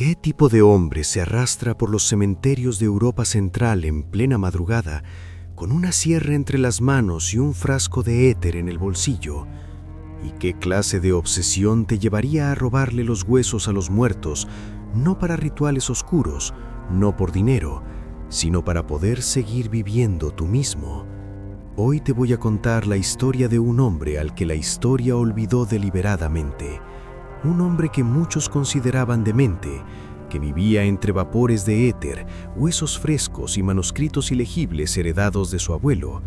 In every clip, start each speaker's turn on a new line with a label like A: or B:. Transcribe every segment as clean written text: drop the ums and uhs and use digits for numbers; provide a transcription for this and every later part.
A: ¿Qué tipo de hombre se arrastra por los cementerios de Europa Central en plena madrugada, con una sierra entre las manos y un frasco de éter en el bolsillo? ¿Y qué clase de obsesión te llevaría a robarle los huesos a los muertos, no para rituales oscuros, no por dinero, sino para poder seguir viviendo tú mismo? Hoy te voy a contar la historia de un hombre al que la historia olvidó deliberadamente. Un hombre que muchos consideraban demente, que vivía entre vapores de éter, huesos frescos y manuscritos ilegibles heredados de su abuelo.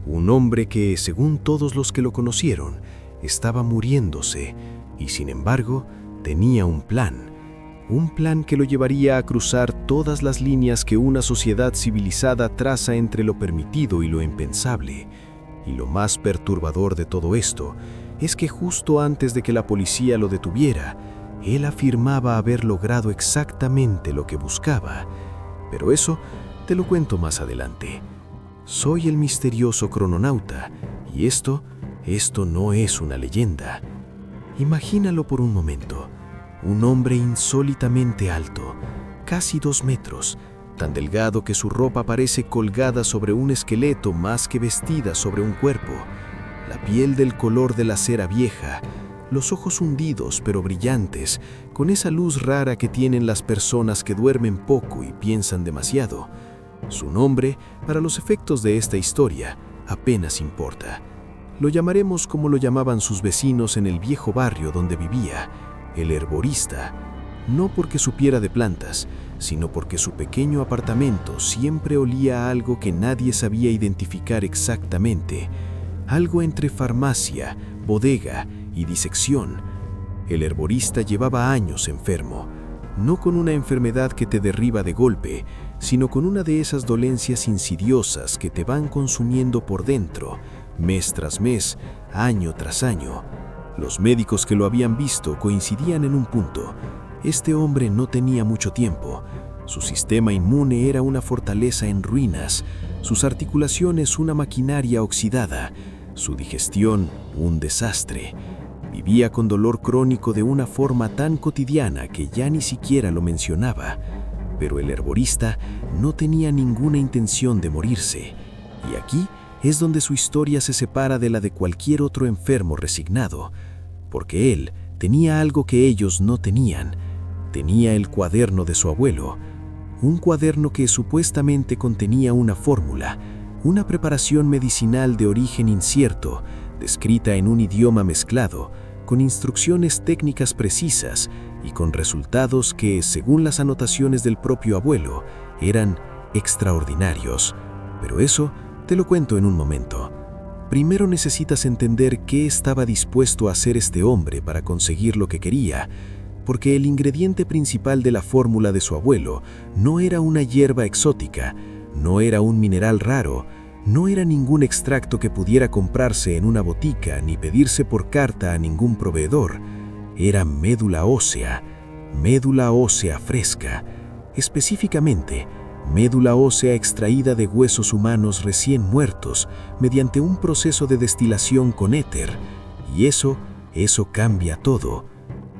A: Un hombre que, según todos los que lo conocieron, estaba muriéndose y, sin embargo, tenía un plan que lo llevaría a cruzar todas las líneas que una sociedad civilizada traza entre lo permitido y lo impensable. Y lo más perturbador de todo esto es que justo antes de que la policía lo detuviera, él afirmaba haber logrado exactamente lo que buscaba. Pero eso te lo cuento más adelante. Soy el misterioso crononauta, y esto no es una leyenda. Imagínalo por un momento. Un hombre insólitamente alto, casi 2 metros, tan delgado que su ropa parece colgada sobre un esqueleto más que vestida sobre un cuerpo. La piel del color de la cera vieja, los ojos hundidos pero brillantes, con esa luz rara que tienen las personas que duermen poco y piensan demasiado. Su nombre, para los efectos de esta historia, apenas importa. Lo llamaremos como lo llamaban sus vecinos en el viejo barrio donde vivía, el herborista, no porque supiera de plantas, sino porque su pequeño apartamento siempre olía a algo que nadie sabía identificar exactamente, algo entre farmacia, bodega y disección. El herborista llevaba años enfermo, no con una enfermedad que te derriba de golpe, sino con una de esas dolencias insidiosas que te van consumiendo por dentro, mes tras mes, año tras año. Los médicos que lo habían visto coincidían en un punto. Este hombre no tenía mucho tiempo. Su sistema inmune era una fortaleza en ruinas, sus articulaciones una maquinaria oxidada, su digestión un desastre. Vivía con dolor crónico de una forma tan cotidiana que ya ni siquiera lo mencionaba. Pero el herborista no tenía ninguna intención de morirse. Y aquí es donde su historia se separa de la de cualquier otro enfermo resignado, porque él tenía algo que ellos no tenían. Tenía el cuaderno de su abuelo, un cuaderno que supuestamente contenía una fórmula, una preparación medicinal de origen incierto, descrita en un idioma mezclado, con instrucciones técnicas precisas y con resultados que, según las anotaciones del propio abuelo, eran extraordinarios. Pero eso te lo cuento en un momento. Primero necesitas entender qué estaba dispuesto a hacer este hombre para conseguir lo que quería, porque el ingrediente principal de la fórmula de su abuelo no era una hierba exótica, no era un mineral raro, no era ningún extracto que pudiera comprarse en una botica ni pedirse por carta a ningún proveedor. Era médula ósea fresca, específicamente médula ósea extraída de huesos humanos recién muertos mediante un proceso de destilación con éter. Y eso cambia todo.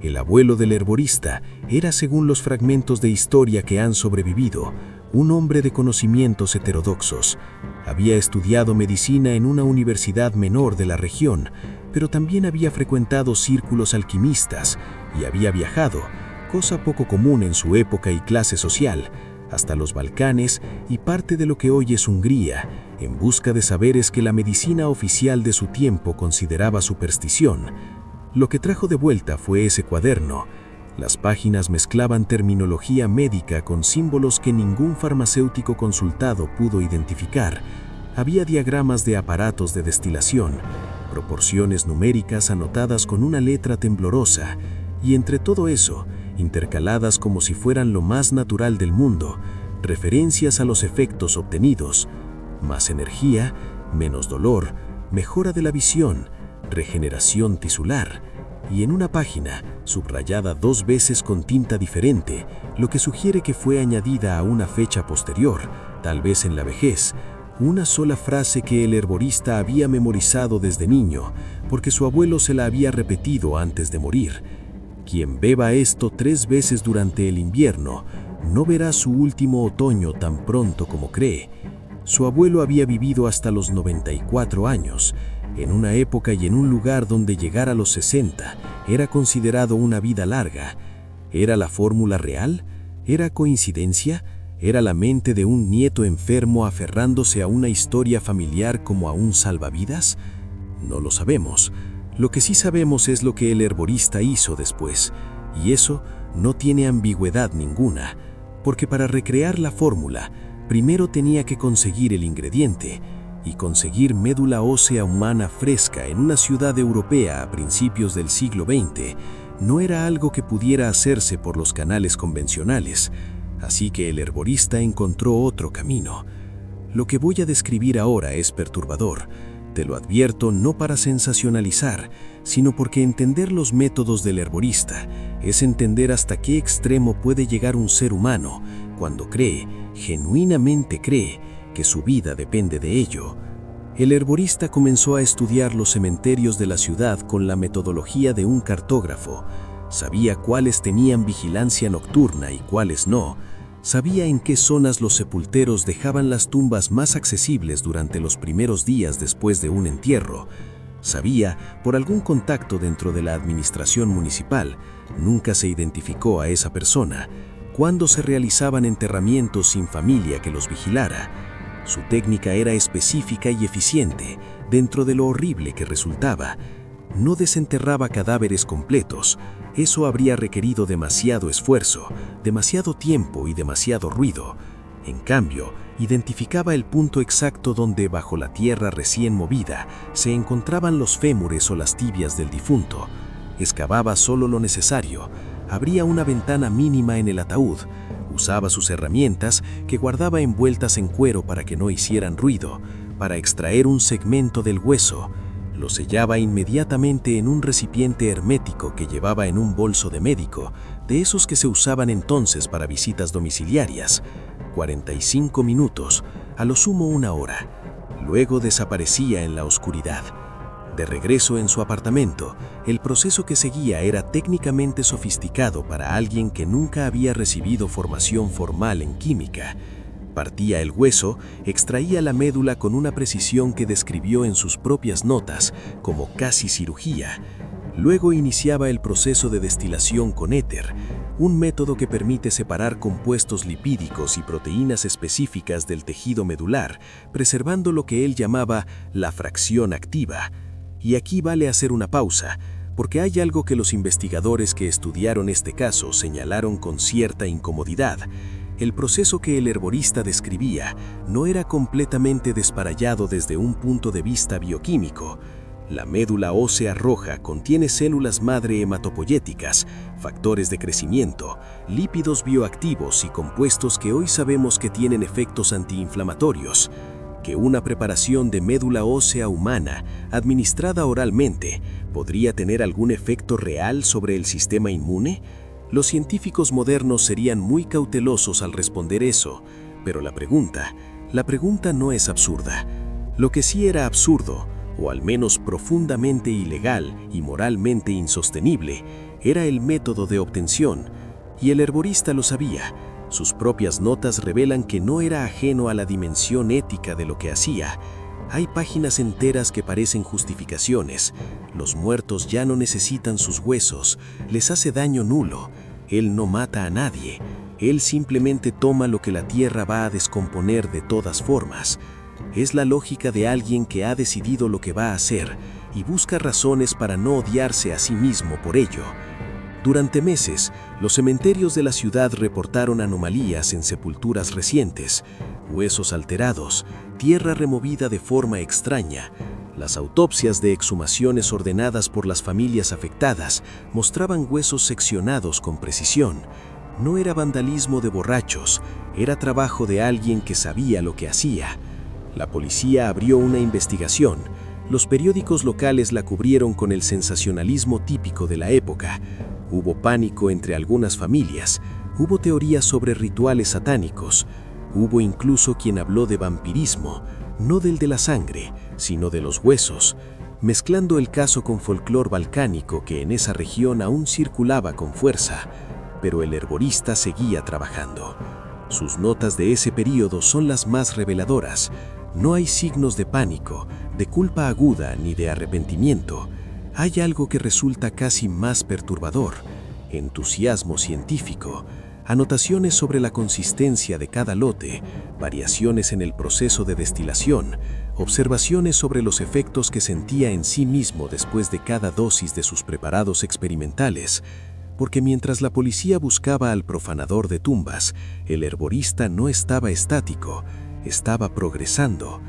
A: El abuelo del herborista era, según los fragmentos de historia que han sobrevivido, un hombre de conocimientos heterodoxos. Había estudiado medicina en una universidad menor de la región, pero también había frecuentado círculos alquimistas y había viajado, cosa poco común en su época y clase social, hasta los Balcanes y parte de lo que hoy es Hungría, en busca de saberes que la medicina oficial de su tiempo consideraba superstición. Lo que trajo de vuelta fue ese cuaderno. Las páginas mezclaban terminología médica con símbolos que ningún farmacéutico consultado pudo identificar. Había diagramas de aparatos de destilación, proporciones numéricas anotadas con una letra temblorosa, y entre todo eso, intercaladas como si fueran lo más natural del mundo, referencias a los efectos obtenidos: más energía, menos dolor, mejora de la visión, regeneración tisular, y en una página, subrayada 2 veces con tinta diferente, lo que sugiere que fue añadida a una fecha posterior, tal vez en la vejez, una sola frase que el herborista había memorizado desde niño, porque su abuelo se la había repetido antes de morir:
B: Quien beba esto 3 veces durante el invierno, no verá su último otoño tan pronto como cree. Su abuelo había vivido hasta los 94 años, en una época y en un lugar donde llegar a los 60 era considerado una vida larga. ¿Era la fórmula real? ¿Era coincidencia? ¿Era la mente de un nieto enfermo aferrándose a una historia familiar como a un salvavidas? No lo sabemos. Lo que sí sabemos es lo que el herborista hizo después, y eso no tiene ambigüedad ninguna, porque para recrear la fórmula, primero tenía que conseguir el ingrediente, y conseguir médula ósea humana fresca en una ciudad europea a principios del siglo XX no era algo que pudiera hacerse por los canales convencionales, así que el herborista encontró otro camino. Lo que voy a describir ahora es perturbador. Te lo advierto no para sensacionalizar, sino porque entender los métodos del herborista es entender hasta qué extremo puede llegar un ser humano cuando cree, genuinamente cree, que su vida depende de ello. El herborista comenzó a estudiar los cementerios de la ciudad con la metodología de un cartógrafo. Sabía cuáles tenían vigilancia nocturna y cuáles no. Sabía en qué zonas los sepulteros dejaban las tumbas más accesibles durante los primeros días después de un entierro. Sabía, por algún contacto dentro de la administración municipal, nunca se identificó a esa persona, cuándo se realizaban enterramientos sin familia que los vigilara. Su técnica era específica y eficiente, dentro de lo horrible que resultaba. No desenterraba cadáveres completos. Eso habría requerido demasiado esfuerzo, demasiado tiempo y demasiado ruido. En cambio, identificaba el punto exacto donde, bajo la tierra recién movida, se encontraban los fémures o las tibias del difunto. Excavaba solo lo necesario. Abría una ventana mínima en el ataúd. Usaba sus herramientas, que guardaba envueltas en cuero para que no hicieran ruido, para extraer un segmento del hueso. Lo sellaba inmediatamente en un recipiente hermético que llevaba en un bolso de médico, de esos que se usaban entonces para visitas domiciliarias. 45 minutos, a lo sumo 1 hora. Luego desaparecía en la oscuridad. De regreso en su apartamento, el proceso que seguía era técnicamente sofisticado para alguien que nunca había recibido formación formal en química. Partía el hueso, extraía la médula con una precisión que describió en sus propias notas como casi cirugía. Luego iniciaba el proceso de destilación con éter, un método que permite separar compuestos lipídicos y proteínas específicas del tejido medular, preservando lo que él llamaba la fracción activa. Y aquí vale hacer una pausa, porque hay algo que los investigadores que estudiaron este caso señalaron con cierta incomodidad. El proceso que el herborista describía no era completamente desparallado desde un punto de vista bioquímico. La médula ósea roja contiene células madre hematopoyéticas, factores de crecimiento, lípidos bioactivos y compuestos que hoy sabemos que tienen efectos antiinflamatorios. Que una preparación de médula ósea humana, administrada oralmente, podría tener algún efecto real sobre el sistema inmune. Los científicos modernos serían muy cautelosos al responder eso, pero la pregunta no es absurda. Lo que sí era absurdo, o al menos profundamente ilegal y moralmente insostenible, era el método de obtención, y el herborista lo sabía. Sus propias notas revelan que no era ajeno a la dimensión ética de lo que hacía. Hay páginas enteras que parecen justificaciones. Los muertos ya no necesitan sus huesos, les hace daño nulo. Él no mata a nadie. Él simplemente toma lo que la tierra va a descomponer de todas formas. Es la lógica de alguien que ha decidido lo que va a hacer y busca razones para no odiarse a sí mismo por ello. Durante meses, los cementerios de la ciudad reportaron anomalías en sepulturas recientes, huesos alterados, tierra removida de forma extraña. Las autopsias de exhumaciones ordenadas por las familias afectadas mostraban huesos seccionados con precisión. No era vandalismo de borrachos, era trabajo de alguien que sabía lo que hacía. La policía abrió una investigación. Los periódicos locales la cubrieron con el sensacionalismo típico de la época. Hubo pánico entre algunas familias, hubo teorías sobre rituales satánicos, hubo incluso quien habló de vampirismo, no del de la sangre, sino de los huesos. mezclando el caso con folclore balcánico que en esa región aún circulaba con fuerza, pero el herborista seguía trabajando. Sus notas de ese período son las más reveladoras. No hay signos de pánico, de culpa aguda ni de arrepentimiento. Hay algo que resulta casi más perturbador: entusiasmo científico, anotaciones sobre la consistencia de cada lote, variaciones en el proceso de destilación, observaciones sobre los efectos que sentía en sí mismo después de cada dosis de sus preparados experimentales. Porque mientras la policía buscaba al profanador de tumbas, el herborista no estaba estático, estaba progresando.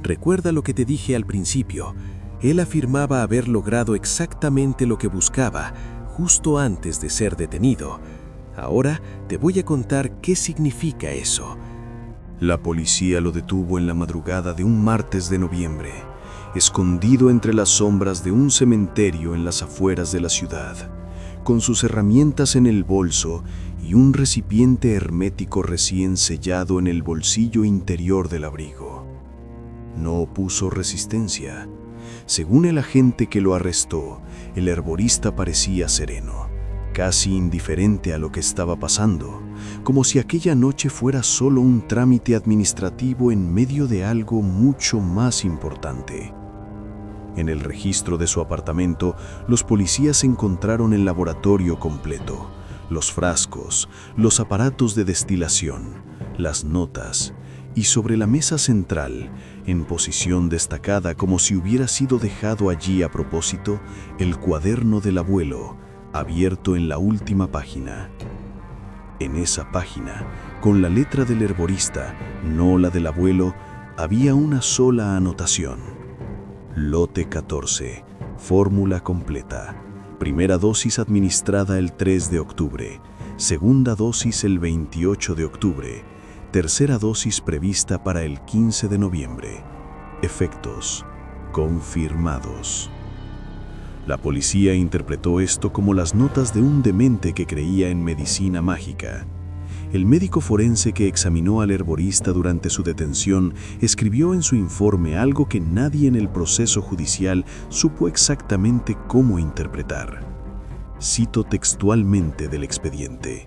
B: Recuerda lo que te dije al principio. Él afirmaba haber logrado exactamente lo que buscaba, justo antes de ser detenido. Ahora te voy a contar qué significa eso.
A: La policía lo detuvo en la madrugada de un martes de noviembre, escondido entre las sombras de un cementerio en las afueras de la ciudad, con sus herramientas en el bolso y un recipiente hermético recién sellado en el bolsillo interior del abrigo. No opuso resistencia. Según el agente que lo arrestó, el herborista parecía sereno, casi indiferente a lo que estaba pasando, como si aquella noche fuera solo un trámite administrativo en medio de algo mucho más importante. En el registro de su apartamento, los policías encontraron el laboratorio completo, los frascos, los aparatos de destilación, las notas, y sobre la mesa central, en posición destacada como si hubiera sido dejado allí a propósito, el cuaderno del abuelo, abierto en la última página. En esa página, con la letra del herborista, no la del abuelo, había una sola anotación: Lote 14, fórmula completa. Primera dosis administrada el 3 de octubre, segunda dosis el 28 de octubre, tercera dosis prevista para el 15 de noviembre. Efectos confirmados. La policía interpretó esto como las notas de un demente que creía en medicina mágica. El médico forense que examinó al herborista durante su detención escribió en su informe algo que nadie en el proceso judicial supo exactamente cómo interpretar. Cito textualmente del expediente: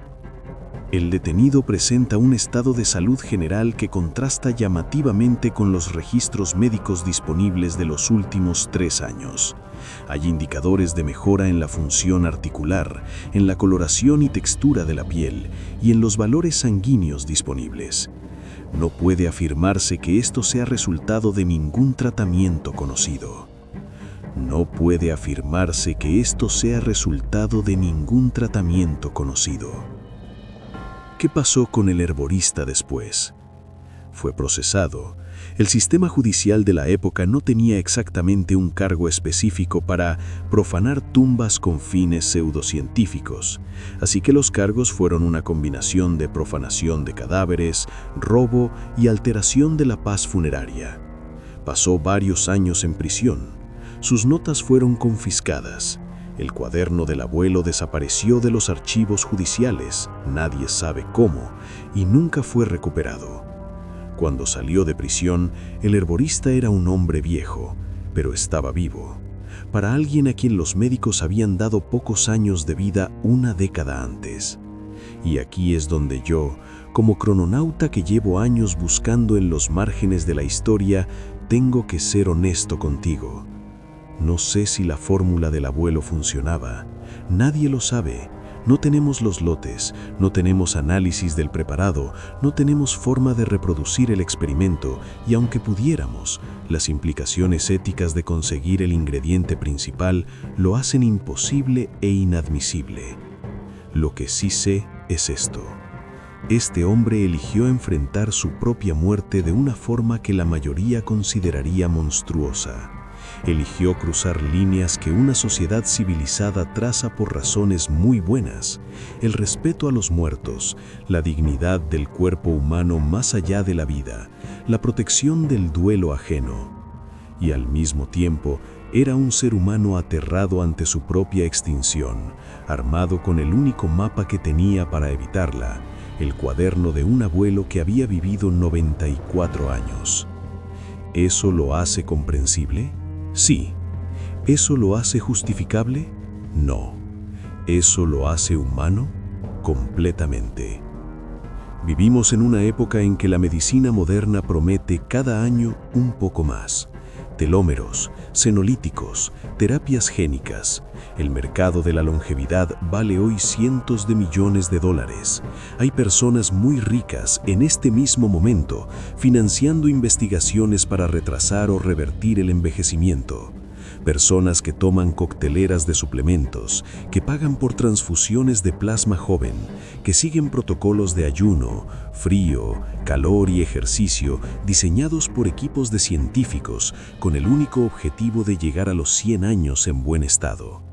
A: el detenido presenta un estado de salud general que contrasta llamativamente con los registros médicos disponibles de los últimos 3 años. Hay indicadores de mejora en la función articular, en la coloración y textura de la piel y en los valores sanguíneos disponibles. No puede afirmarse que esto sea resultado de ningún tratamiento conocido. No puede afirmarse que esto sea resultado de ningún tratamiento conocido. ¿Qué pasó con el herborista después? Fue procesado. El sistema judicial de la época no tenía exactamente un cargo específico para profanar tumbas con fines pseudocientíficos, así que los cargos fueron una combinación de profanación de cadáveres, robo y alteración de la paz funeraria. Pasó varios años en prisión. Sus notas fueron confiscadas. El cuaderno del abuelo desapareció de los archivos judiciales, nadie sabe cómo, y nunca fue recuperado. Cuando salió de prisión, el herborista era un hombre viejo, pero estaba vivo. Para alguien a quien los médicos habían dado pocos años de vida una década antes. Y aquí es donde yo, como crononauta que llevo años buscando en los márgenes de la historia, tengo que ser honesto contigo. No sé si la fórmula del abuelo funcionaba. Nadie lo sabe. No tenemos los lotes, no tenemos análisis del preparado, no tenemos forma de reproducir el experimento, y aunque pudiéramos, las implicaciones éticas de conseguir el ingrediente principal lo hacen imposible e inadmisible. Lo que sí sé es esto: este hombre eligió enfrentar su propia muerte de una forma que la mayoría consideraría monstruosa. Eligió cruzar líneas que una sociedad civilizada traza por razones muy buenas: el respeto a los muertos, la dignidad del cuerpo humano más allá de la vida, la protección del duelo ajeno. Y al mismo tiempo, era un ser humano aterrado ante su propia extinción, armado con el único mapa que tenía para evitarla: el cuaderno de un abuelo que había vivido 94 años. ¿Eso lo hace comprensible? Sí,
B: ¿Eso lo hace justificable? No. ¿Eso lo hace humano? Completamente. Vivimos en una época en que la medicina moderna promete cada año un poco más. Telómeros, senolíticos, terapias génicas. El mercado de la longevidad vale hoy cientos de millones de dólares. Hay personas muy ricas en este mismo momento financiando investigaciones para retrasar o revertir el envejecimiento. Personas que toman cocteleras de suplementos, que pagan por transfusiones de plasma joven, que siguen protocolos de ayuno, frío, calor y ejercicio diseñados por equipos de científicos con el único objetivo de llegar a los 100 años en buen estado.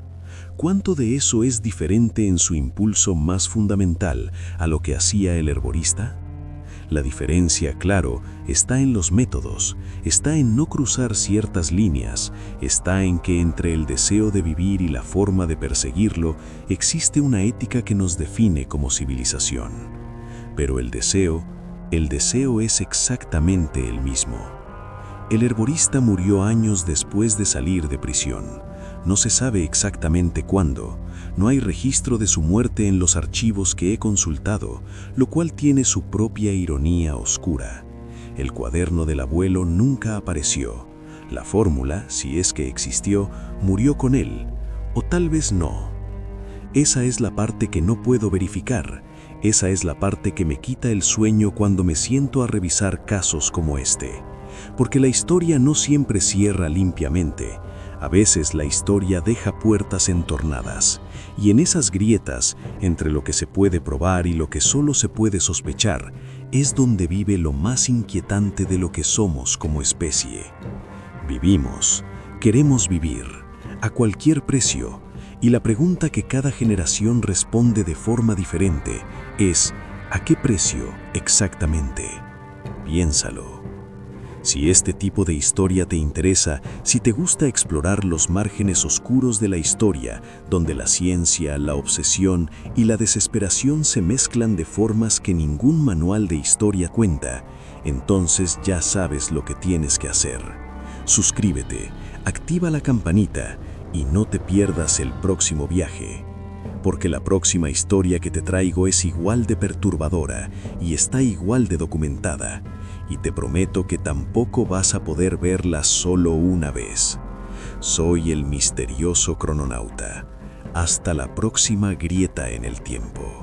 B: ¿Cuánto de eso es diferente en su impulso más fundamental a lo que hacía el herborista? La diferencia, claro, está en los métodos, está en no cruzar ciertas líneas, está en que entre el deseo de vivir y la forma de perseguirlo existe una ética que nos define como civilización. Pero el deseo es exactamente el mismo. El herborista murió años después de salir de prisión. No se sabe exactamente cuándo. No hay registro de su muerte en los archivos que he consultado, lo cual tiene su propia ironía oscura. El cuaderno del abuelo nunca apareció. La fórmula, si es que existió, murió con él. O tal vez no. Esa es la parte que no puedo verificar. Esa es la parte que me quita el sueño cuando me siento a revisar casos como este. Porque la historia no siempre cierra limpiamente. A veces la historia deja puertas entornadas, y en esas grietas, entre lo que se puede probar y lo que solo se puede sospechar, es donde vive lo más inquietante de lo que somos como especie. Vivimos, queremos vivir, a cualquier precio, y la pregunta que cada generación responde de forma diferente es, ¿a qué precio exactamente? Piénsalo. Si este tipo de historia te interesa, si te gusta explorar los márgenes oscuros de la historia, donde la ciencia, la obsesión y la desesperación se mezclan de formas que ningún manual de historia cuenta, entonces ya sabes lo que tienes que hacer. Suscríbete, activa la campanita y no te pierdas el próximo viaje. Porque la próxima historia que te traigo es igual de perturbadora y está igual de documentada. Y te prometo que tampoco vas a poder verla solo una vez. Soy el misterioso crononauta. Hasta la próxima grieta en el tiempo.